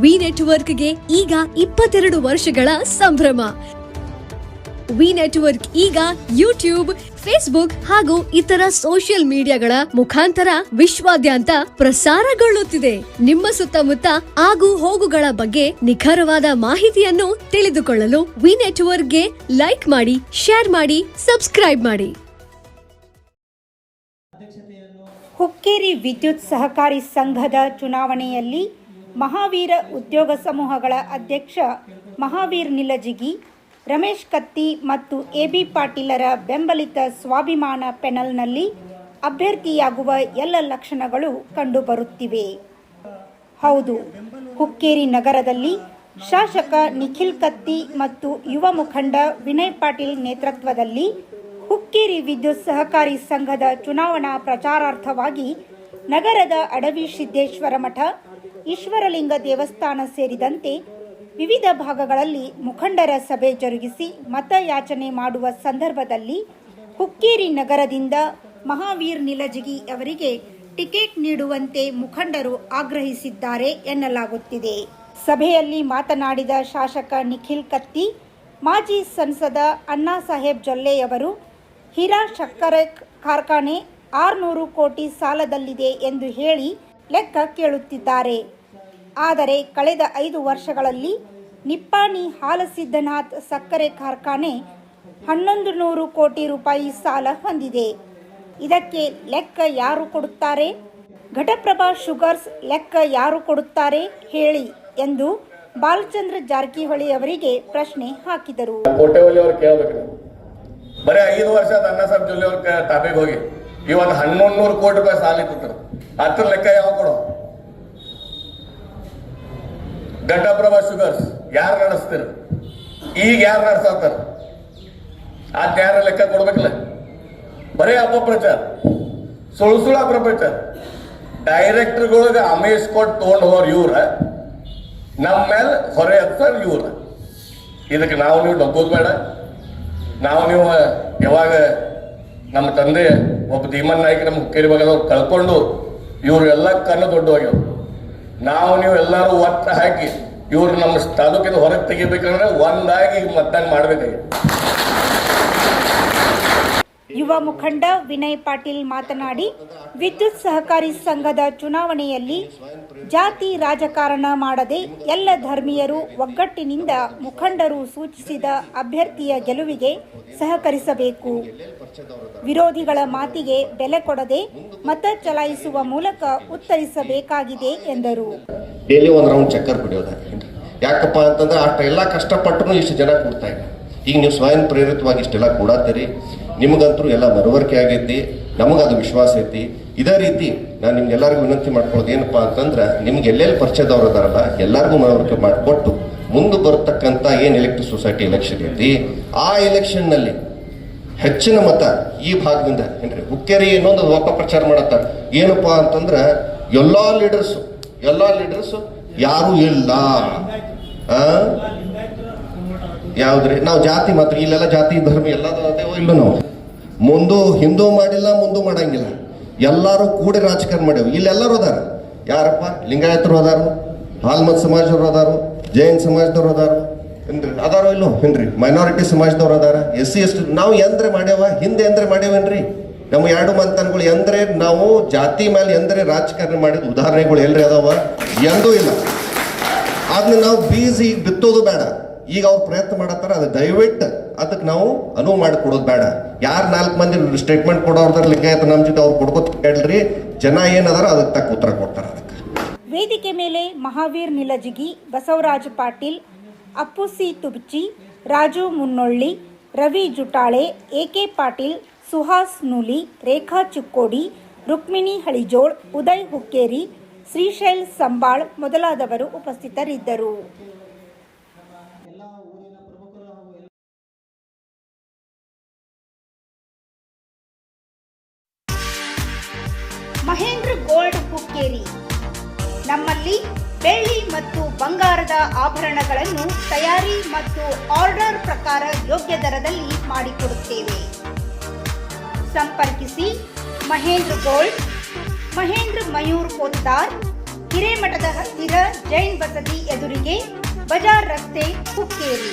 V ನೆಟ್ವರ್ಕ್ಗೆ ಈಗ 22 ವರ್ಷಗಳ ಸಂಭ್ರಮ. ವಿ ನೆಟ್ವರ್ಕ್ ಈಗ ಯೂಟ್ಯೂಬ್, ಫೇಸ್ಬುಕ್ ಹಾಗೂ ಇತರ ಸೋಷಿಯಲ್ ಮೀಡಿಯಾಗಳ ಮುಖಾಂತರ ವಿಶ್ವಾದ್ಯಂತ ಪ್ರಸಾರಗೊಳ್ಳುತ್ತಿದೆ. ನಿಮ್ಮ ಸುತ್ತಮುತ್ತ ಆಗು ಹೋಗುಗಳ ಬಗ್ಗೆ ನಿಖರವಾದ ಮಾಹಿತಿಯನ್ನು ತಿಳಿದುಕೊಳ್ಳಲು ವಿ ನೆಟ್ವರ್ಕ್ಗೆ ಲೈಕ್ ಮಾಡಿ, ಶೇರ್ ಮಾಡಿ, ಸಬ್ಸ್ಕ್ರೈಬ್ ಮಾಡಿ. ಹುಕ್ಕೇರಿ ವಿದ್ಯುತ್ ಸಹಕಾರಿ ಸಂಘದ ಚುನಾವಣೆಯಲ್ಲಿ ಮಹಾವೀರ ಉದ್ಯೋಗ ಸಮೂಹಗಳ ಅಧ್ಯಕ್ಷ ಮಹಾವೀರ್ ನಿಲಜಿಗಿ, ರಮೇಶ್ ಕತ್ತಿ ಮತ್ತು ಎಬಿ ಪಾಟೀಲರ ಬೆಂಬಲಿತ ಸ್ವಾಭಿಮಾನ ಪೆನಲ್ನಲ್ಲಿ ಅಭ್ಯರ್ಥಿಯಾಗುವ ಎಲ್ಲ ಲಕ್ಷಣಗಳು ಕಂಡುಬರುತ್ತಿವೆ. ಹೌದು, ಹುಕ್ಕೇರಿ ನಗರದಲ್ಲಿ ಶಾಸಕ ನಿಖಿಲ್ ಕತ್ತಿ ಮತ್ತು ಯುವ ಮುಖಂಡ ವಿನಯ್ ಪಾಟೀಲ್ ನೇತೃತ್ವದಲ್ಲಿ ಹುಕ್ಕೇರಿ ವಿದ್ಯುತ್ ಸಹಕಾರಿ ಸಂಘದ ಚುನಾವಣಾ ಪ್ರಚಾರಾರ್ಥವಾಗಿ ನಗರದ ಅಡವಿ ಸಿದ್ದೇಶ್ವರ ಮಠ, ಈಶ್ವರಲಿಂಗ ದೇವಸ್ಥಾನ ಸೇರಿದಂತೆ ವಿವಿಧ ಭಾಗಗಳಲ್ಲಿ ಮುಖಂಡರ ಸಭೆ ಜರುಗಿಸಿ ಮತಯಾಚನೆ ಮಾಡುವ ಸಂದರ್ಭದಲ್ಲಿ ಹುಕ್ಕೇರಿ ನಗರದಿಂದ ಮಹಾವೀರ್ ನಿಲಜಿಗಿ ಅವರಿಗೆ ಟಿಕೆಟ್ ನೀಡುವಂತೆ ಮುಖಂಡರು ಆಗ್ರಹಿಸಿದ್ದಾರೆ ಎನ್ನಲಾಗುತ್ತಿದೆ. ಸಭೆಯಲ್ಲಿ ಮಾತನಾಡಿದ ಶಾಸಕ ನಿಖಿಲ್ ಕತ್ತಿ, ಮಾಜಿ ಸಂಸದ ಅಣ್ಣಾ ಸಾಹೇಬ್ ಜೊಲ್ಲೆಯವರು ಹೀರಾ ಸಕ್ಕರೆ ಕಾರ್ಖಾನೆ 600 ಕೋಟಿ ಸಾಲದಲ್ಲಿದೆ ಎಂದು ಹೇಳಿ ಲೆಕ್ಕ ಕೇಳುತ್ತಿದ್ದಾರೆ. ಆದರೆ ಕಳೆದ 5 ವರ್ಷಗಳಲ್ಲಿ ನಿಪ್ಪಾಣಿ ಹಾಲಸಿದ್ದನಾಥ್ ಸಕ್ಕರೆ ಕಾರ್ಖಾನೆ 1100 ಕೋಟಿ ರೂಪಾಯಿ ಸಾಲ ಹೊಂದಿದೆ. ಇದಕ್ಕೆ ಲೆಕ್ಕ ಯಾರು ಕೊಡುತ್ತಾರೆ? ಘಟಪ್ರಭಾ ಶುಗರ್ಸ್ ಲೆಕ್ಕ ಯಾರು ಕೊಡುತ್ತಾರೆ ಹೇಳಿ ಎಂದು ಬಾಲಚಂದ್ರ ಜಾರಕಿಹೊಳಿ ಅವರಿಗೆ ಪ್ರಶ್ನೆ ಹಾಕಿದರು. ಬರೀ 5 ವರ್ಷ ಅಣ್ಣಾ ಸಾಹೇಬ್ ಜೊಲ್ಲೆ ಅವ್ರ ತಾಬೆಗೆ ಹೋಗಿ ಇವತ್ತು 1100 ಕೋಟಿ ರೂಪಾಯಿ ಸಾಲ ಇತ್ತು. ಅದ್ರ ಲೆಕ್ಕ ಯಾವ ಕೊಡೋ? ಘಟಪ್ರಭಾ ಶುಗರ್ಸ್ ಯಾರು ನಡೆಸ್ತೀರ? ಈಗ ಯಾರು ನಡೆಸತ್ತಾರ? ಅದ್ ಯಾರ ಲೆಕ್ಕ ಕೊಡ್ಬೇಕಲ್ಲ? ಬರೀ ಅಪಪ್ರಚಾರ, ಸುಳ್ಳು ಅಪಪ್ರಚಾರ. ಡೈರೆಕ್ಟರ್ಗಳಿಗೆ ಅಮೇಶ್ ಕೊಟ್ಟು ತಗೊಂಡು ಹೋರ್ ಇವ್ರ, ನಮ್ಮ ಮೇಲೆ ಹೊರೆ ಹತ್ತಾರ ಇವ್ರ. ಇದಕ್ಕೆ ನಾವು ನೀವು ಡಗ್ಗೋದು ಬೇಡ. ನಾವು ನೀವು ಯಾವಾಗ ನಮ್ಮ ತಂದೆ ಒಬ್ಬ ಧೀಮನ್ ನಾಯ್ಕ ನಮ್ಮ ಹುಕ್ಕೇರಿ ಭಾಗದವ್ರು ಕಳ್ಕೊಂಡು ಇವ್ರು ಎಲ್ಲ ಕಣ್ಣು ದೊಡ್ಡವಾಗ್ಯವ್ರು. ನಾವು ನೀವು ಎಲ್ಲರೂ ಒಟ್ಟು ಹಾಕಿ ಇವ್ರು ನಮ್ಮ ತಾಲೂಕಿನ ಹೊರಗೆ ತೆಗಿಬೇಕಂದ್ರೆ ಒಂದಾಗಿ ಮತದಾನ ಮಾಡಬೇಕಾಗಿ. ಯುವ ಮುಖಂಡ ವಿನಯ್ ಪಾಟೀಲ್ ಮಾತನಾಡಿ, ವಿದ್ಯುತ್ ಸಹಕಾರಿ ಸಂಘದ ಚುನಾವಣೆಯಲ್ಲಿ ಜಾತಿ ರಾಜಕಾರಣ ಮಾಡದೆ ಎಲ್ಲ ಧರ್ಮೀಯರು ಒಗ್ಗಟ್ಟಿನಿಂದ ಮುಖಂಡರು ಸೂಚಿಸಿದ ಅಭ್ಯರ್ಥಿಯ ಗೆಲುವಿಗೆ ಸಹಕರಿಸಬೇಕು. ವಿರೋಧಿಗಳ ಮಾತಿಗೆ ಬೆಲೆ ಕೊಡದೆ ಮತ ಚಲಾಯಿಸುವ ಮೂಲಕ ಉತ್ತರಿಸಬೇಕಾಗಿದೆ ಎಂದರು. ಡೈಲಿ ಒಂದು ರೌಂಡ್ ಚಕ್ಕರ್ ಕುಡಿಯೋದು ಯಾಕಪ್ಪ ಅಂತಂದ್ರೆ ಅಷ್ಟೆಲ್ಲ ಕಷ್ಟಪಟ್ಟರು ಇಷ್ಟು ಜನ ಕೊಡ್ತಾ ಇಲ್ಲ. ಈಗ ನೀವು ಸ್ವಯಂ ಪ್ರೇರಿತವಾಗಿ ಇಷ್ಟೆಲ್ಲ ಕೊಡತ್ತೀರಿ, ನಿಮಗಂತರೂ ಎಲ್ಲ ಮನವರಿಕೆ ಆಗೈತಿ, ನಮಗದು ವಿಶ್ವಾಸ ಐತಿ. ಇದೇ ರೀತಿ ನಾನು ನಿಮ್ಗೆಲ್ಲರಿಗೂ ವಿನಂತಿ ಮಾಡ್ಕೊಳ್ಳೋದು ಏನಪ್ಪಾ ಅಂತಂದ್ರೆ, ನಿಮ್ಗೆ ಎಲ್ಲೆಲ್ಲಿ ಪರಿಚಯದವ್ರು ಅದಾರಲ್ಲ ಎಲ್ಲರಿಗೂ ಮನವರಿಕೆ ಮಾಡಿಕೊಟ್ಟು ಮುಂದೆ ಬರತಕ್ಕಂಥ ಏನು ಎಲೆಕ್ಟಿವ್ ಸೊಸೈಟಿ ಎಲೆಕ್ಷನ್ ಐತಿ, ಆ ಎಲೆಕ್ಷನ್ನಲ್ಲಿ ಹೆಚ್ಚಿನ ಮತ ಈ ಭಾಗದಿಂದ ಏನ್ರಿ ಹುಕ್ಕೇರಿ ಇನ್ನೊಂದು ಅಪಪ್ರಚಾರ ಮಾಡತ್ತಾರ. ಏನಪ್ಪಾ ಅಂತಂದ್ರೆ ಎಲ್ಲಾ ಲೀಡರ್ಸು ಯಾರು ಇಲ್ಲ, ಯಾವ್ದ್ರಿ ನಾವು ಜಾತಿ ಮಾತ್ರ ಇಲ್ಲೆಲ್ಲ ಜಾತಿ ಧರ್ಮ ಎಲ್ಲ ಇಲ್ಲ. ನಾವು ಹಿಂದೂ ಮಾಡಿಲ್ಲ, ಮುಂದೂ ಮಾಡಂಗಿಲ್ಲ. ಎಲ್ಲರೂ ಕೂಡಿ ರಾಜಕಾರಣ ಮಾಡ್ಯಾವ. ಇಲ್ಲೆಲ್ಲರೂ ಅದಾರ. ಯಾರಪ್ಪ? ಲಿಂಗಾಯತರು ಅದಾರು, ಹಾಲ್ಮತ್ ಸಮಾಜದವ್ರು ಅದಾರು, ಜೈನ್ ಸಮಾಜದವ್ರು ಅದಾರು ಏನ್ರಿ, ಅದಾರೋ ಇಲ್ಲೋ ಏನ್ರಿ, ಮೈನಾರಿಟಿ ಸಮಾಜದವ್ರು ಅದಾರ, SC ST. ನಾವು ಎಂದ್ರೆ ಮಾಡ್ಯಾವ, ಹಿಂದೆ ಎಂದ್ರೆ ಮಾಡ್ಯಾವೇನ್ರಿ? ನಮ್ಮ 2 ಮಂತನ್ಗಳು ಎಂದ್ರೆ ನಾವು ಜಾತಿ ಮೇಲೆ ಎಂದ್ರೆ ರಾಜಕಾರಣ ಮಾಡಿದ ಉದಾಹರಣೆಗಳು ಎಲ್ರಿ ಅದಾವ? ಎಂದೂ ಇಲ್ಲ. ಅದನ್ನ ನಾವು ಬೀಜಿ ಬಿತ್ತೋದು ಬೇಡ. ಈಗ ಅವ್ರು ಪ್ರಯತ್ನ ಮಾಡತ್ತಾರ, ಅದು ದಯವಿಟ್ಟು ಅದಕ್ಕೆ ನಾವು ಅನುವು ಮಾಡಿಕೊಡೋದು ಬೇಡ. ಯಾರು 4 ಮಂದಿ ಸ್ಟೇಟ್ಮೆಂಟ್ ಕೊಡೋರ್ದಾರ ಲಿಂಗಾಯತ ನಮ್ಮ ಜೊತೆ ಅವ್ರು ಕೊಡ್ಕೋತ ಹೇಳ್ರಿ, ಜನ ಏನದಾರ ಅದಕ್ಕೆ ತಕ್ಕ ಉತ್ತರ ಕೊಡ್ತಾರ. ಅದಕ್ಕೆ ವೇದಿಕೆ ಮೇಲೆ ಮಹಾವೀರ್ ನಿಲಜಿಗಿ, ಬಸವರಾಜ ಪಾಟೀಲ್, ಅಪ್ಪು ಸಿ ತುಬಚಿ, ರಾಜು ಮುನ್ನೊಳ್ಳಿ, ರವಿ ಜುಟಾಳೆ, AK ಪಾಟೀಲ್, ಸುಹಾಸ್ ನೂಲಿ, ರೇಖಾ ಚಿಕ್ಕೋಡಿ, ರುಕ್ಮಿಣಿ ಹಳಿಜೋಳ್, ಉದಯ್ ಹುಕ್ಕೇರಿ, ಶ್ರೀಶೈಲ್ ಸಂಬಾಳ್ ಮೊದಲಾದವರು ಉಪಸ್ಥಿತರಿದ್ದರು. ಮಹೇಂದ್ರ ಗೋಲ್ಡ್ ಹುಕ್ಕೇರಿ. ನಮ್ಮಲ್ಲಿ ಬೆಳ್ಳಿ ಮತ್ತು ಬಂಗಾರದ ಆಭರಣಗಳನ್ನು ತಯಾರಿ ಮತ್ತು ಆರ್ಡರ್ ಪ್ರಕಾರ ಯೋಗ್ಯ ದರದಲ್ಲಿ ಮಾಡಿಕೊಡುತ್ತೇವೆ. ಸಂಪರ್ಕಿಸಿ ಮಹೇಂದ್ರ ಗೋಲ್ಡ್, ಮಹೇಂದ್ರ ಮಯೂರ್ ಪೋತ್ತಾರ್, ಹಿರೇಮಠದ ಹತ್ತಿರ ಜೈನ್ ಬಸದಿ ಎದುರಿಗೆ ಬಜಾರ್ ರಸ್ತೆ ಹುಕ್ಕೇರಿ.